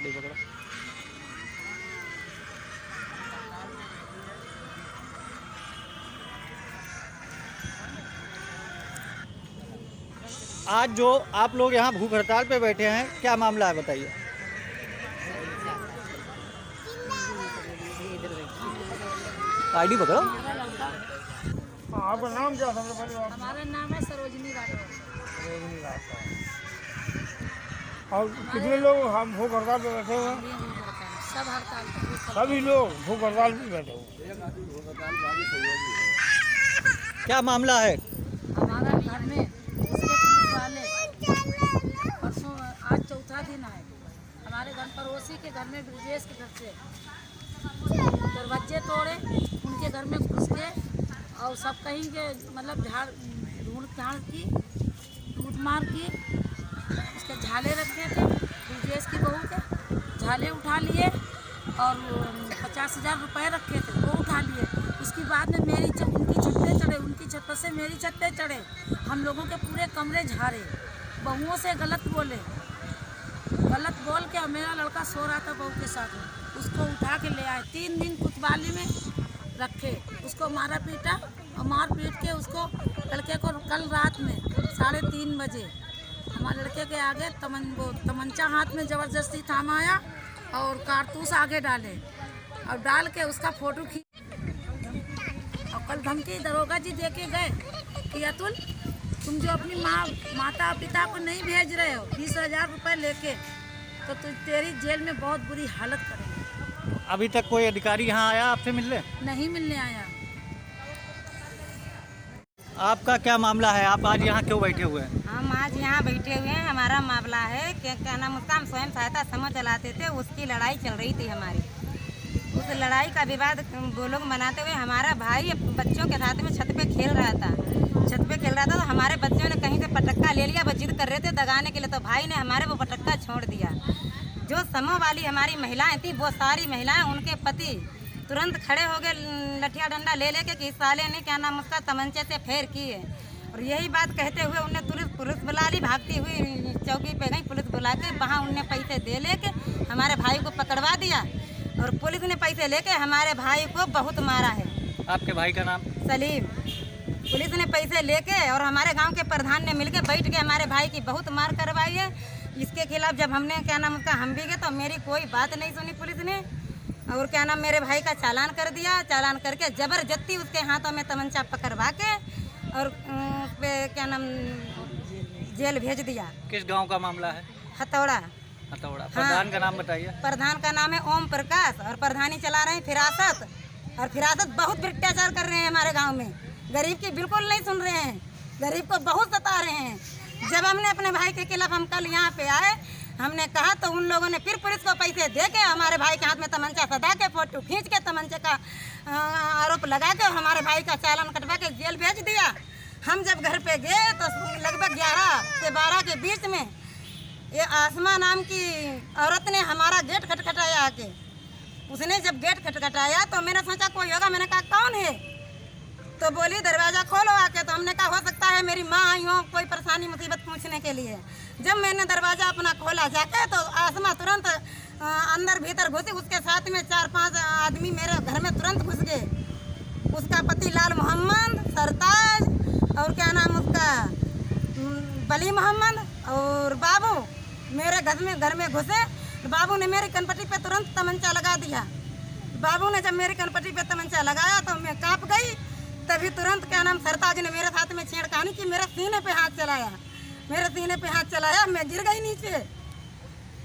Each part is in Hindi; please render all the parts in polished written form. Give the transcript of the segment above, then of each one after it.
आईडी पकड़ो। आज जो आप लोग यहाँ भूख हड़ताल पे बैठे हैं, क्या मामला है बताइए। आईडी पकड़ो। आपका नाम क्या? सबसे पहले हमारा नाम है सरोजनी राठौर। और कितने लोग हम भूख हड़ताल पे बैठे हुए हैं? सब हड़ताल पे, सभी लोग भूख हड़ताल पे बैठे हुए हैं। क्या मामला है? हमारा घर में उसके पुलिस वाले परसों, आज चौथा दिन है, हमारे घर पड़ोसी के घर में, ब्रिजेश के घर से दरवाजे तोड़े, उनके घर में घुस के और सब कहीं के मतलब ढूंढ की लूट मार की, उसके झाले रखे थे, ब्रिजेश की बहू के झाले उठा लिए और 50,000 रुपये रखे थे वो उठा लिए। उसके बाद में उनकी छत पे चढ़े, उनकी छत से मेरी छत पे चढ़े, हम लोगों के पूरे कमरे झाड़े, बहुओं से गलत बोल के, और मेरा लड़का सो रहा था बहू के साथ में, उसको उठा के ले आए, 3 दिन कोतवाली में रखे, उसको मारा पीटा और मार पीट के उसको लड़के को कल रात में 3:30 बजे हमारे लड़के के आगे तमंचा हाथ में ज़बरदस्ती थामाया और कारतूस आगे डाले और डाल के उसका फ़ोटो खींच, और कल धमकी दरोगा जी दे के गए कि अतुल, तुम जो अपनी माता पिता को नहीं भेज रहे हो 20,000 रुपये लेके, तो तेरी जेल में बहुत बुरी हालत करेंगे। अभी तक कोई अधिकारी यहाँ आया आपसे मिलने? नहीं मिलने आया। आपका क्या मामला है? आप आज यहाँ क्यों बैठे हुए हैं? हम आज यहाँ बैठे हुए हैं, हमारा मामला है क्या नाम उसका, हम स्वयं सहायता समूह चलाते थे, उसकी लड़ाई चल रही थी हमारी। उस लड़ाई का विवाद वो लोग मनाते हुए हमारा भाई बच्चों के साथ में छत पे खेल रहा था, तो हमारे बच्चों ने कहीं से पटक्का ले लिया, वो जिद कर रहे थे दगाने के लिए, तो भाई ने हमारे वो पटक्का छोड़ दिया। जो समूह वाली हमारी महिलाएं थी, वो सारी महिलाएं, उनके पति तुरंत खड़े हो गए, लठिया डंडा ले लेके कि इस साले ने क्या नाम उसका तमंचे से फेर की है, और यही बात कहते हुए उन्हें पुलिस बुला ली, भागती हुई चौकी पे गई, पुलिस बुला के वहाँ उनने पैसे दे लेके हमारे भाई को पकड़वा दिया, और पुलिस ने पैसे लेके हमारे भाई को बहुत मारा है। आपके भाई का नाम? सलीम। पुलिस ने पैसे लेके और हमारे गांव के प्रधान ने मिलके बैठ के हमारे भाई की बहुत मार करवाई है। इसके खिलाफ जब हमने क्या नाम उसका हम भी गए तो मेरी कोई बात नहीं सुनी पुलिस ने, और क्या नाम मेरे भाई का चालान कर दिया, चालान करके ज़बरदस्ती उसके हाथों में तमंचा पकड़वा के और उस पे क्या नाम जेल भेज दिया। किस गांव का मामला है? हथौड़ा। प्रधान का नाम बताइए। प्रधान का नाम है ओम प्रकाश, और प्रधानी चला रहे हैं फिरासत, और फिरासत बहुत भ्रष्टाचार कर रहे हैं हमारे गांव में, गरीब की बिल्कुल नहीं सुन रहे हैं, गरीब को बहुत सता रहे हैं। जब हमने अपने भाई के खिलाफ हम कल यहाँ पे आए, हमने कहा तो उन लोगों ने फिर पुलिस को पैसे दे के हमारे भाई के हाथ में तमंचा सदा के फोटो खींच के तमंचे का आरोप लगा के हमारे भाई का चालान कटवा के जेल भेज दिया। हम जब घर पे गए तो लगभग 11 से 12 के बीच में ये आसमा नाम की औरत ने हमारा गेट खटखटाया आके। उसने जब गेट खटखटाया तो मैंने सोचा कोई होगा, मैंने कहा कौन है, तो बोली दरवाज़ा खोलो आके। तो हमने कहा हो सकता है मेरी माँ आई हो कोई परेशानी मुसीबत पूछने के लिए। जब मैंने दरवाज़ा अपना खोला जाके तो आसमा तुरंत अंदर भीतर घुसी, उसके साथ में 4-5 आदमी मेरे घर में तुरंत घुस गए। उसका पति लाल मोहम्मद, सरताज और क्या नाम उसका बली मोहम्मद और बाबू मेरे घर में घुसे। बाबू ने मेरी कनपट्टी पे तुरंत तमंचा लगा दिया। बाबू ने जब मेरी कनपट्टी पे तमंचा लगाया तो मैं कांप गई। तभी तुरंत क्या नाम सरताज ने मेरे साथ में छेड़खानी की, मेरे सीने पे हाथ चलाया, मैं गिर गई नीचे।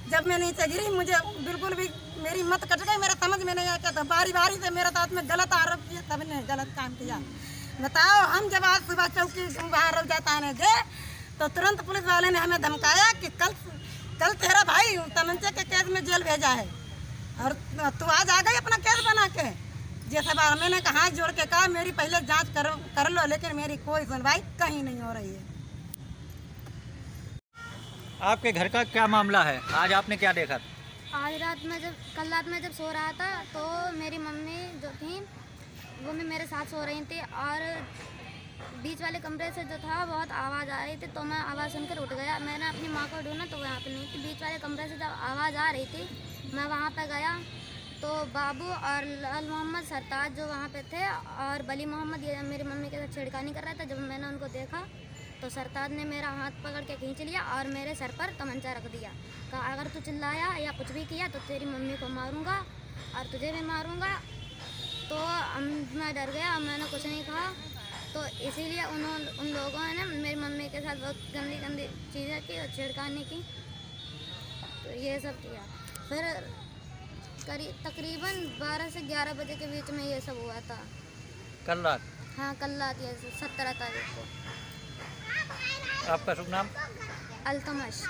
जब मैं नीचे गिरी मुझे बिल्कुल भी मेरी मत कट गई, मेरा समझ में नहीं आया। तो बारी से मेरे साथ में गलत आरोप किया, सबने गलत काम किया। बताओ, हम जब आज सुबह चौकी वहाँ रौजा थाने गए तो तुरंत पुलिस वाले ने हमें धमकाया कि कल तेरा भाई तमंचे के केस में जेल भेजा है और तू आज आ गई अपना केस बना के। जैसे बार मैंने कहा हाथ जोड़ के कहा मेरी पहले जांच कर लो, लेकिन मेरी कोई सुनवाई कहीं नहीं हो रही है। आपके घर का क्या मामला है? आज आपने क्या देखा? कल रात में जब सो रहा था तो मेरी मम्मी जो थी वो भी मेरे साथ सो रही थी, और बीच वाले कमरे से जो था बहुत आवाज़ आ रही थी, तो मैं आवाज़ सुनकर उठ गया। मैंने अपनी माँ को ढूंढा तो वहाँ पे नहीं थी। बीच वाले कमरे से जब आवाज़ आ रही थी मैं वहाँ पे गया तो बाबू और लाल मोहम्मद सरताज जो वहाँ पे थे और बली मोहम्मद ये मेरी मम्मी के साथ छेड़खानी कर रहा था। जब मैंने उनको देखा तो सरताज ने मेरा हाथ पकड़ के खींच लिया और मेरे सर पर तमंचा रख दिया। कहा अगर तू चिल्लाया या कुछ भी किया तो तेरी मम्मी को मारूंगा और तुझे भी मारूंगा। तो मैं डर गया, मैंने कुछ नहीं कहा। तो इसीलिए उन लोगों ने मेरी मम्मी के साथ बहुत गंदी गंदी चीज़ें की और छेड़खानी की। तो ये सब किया। फिर तकरीबन 12 से 11 बजे के बीच में ये सब हुआ था। कल रात? हाँ कल रात, ये 17 तारीख को। आपका शुभ नाम? अल्तमश।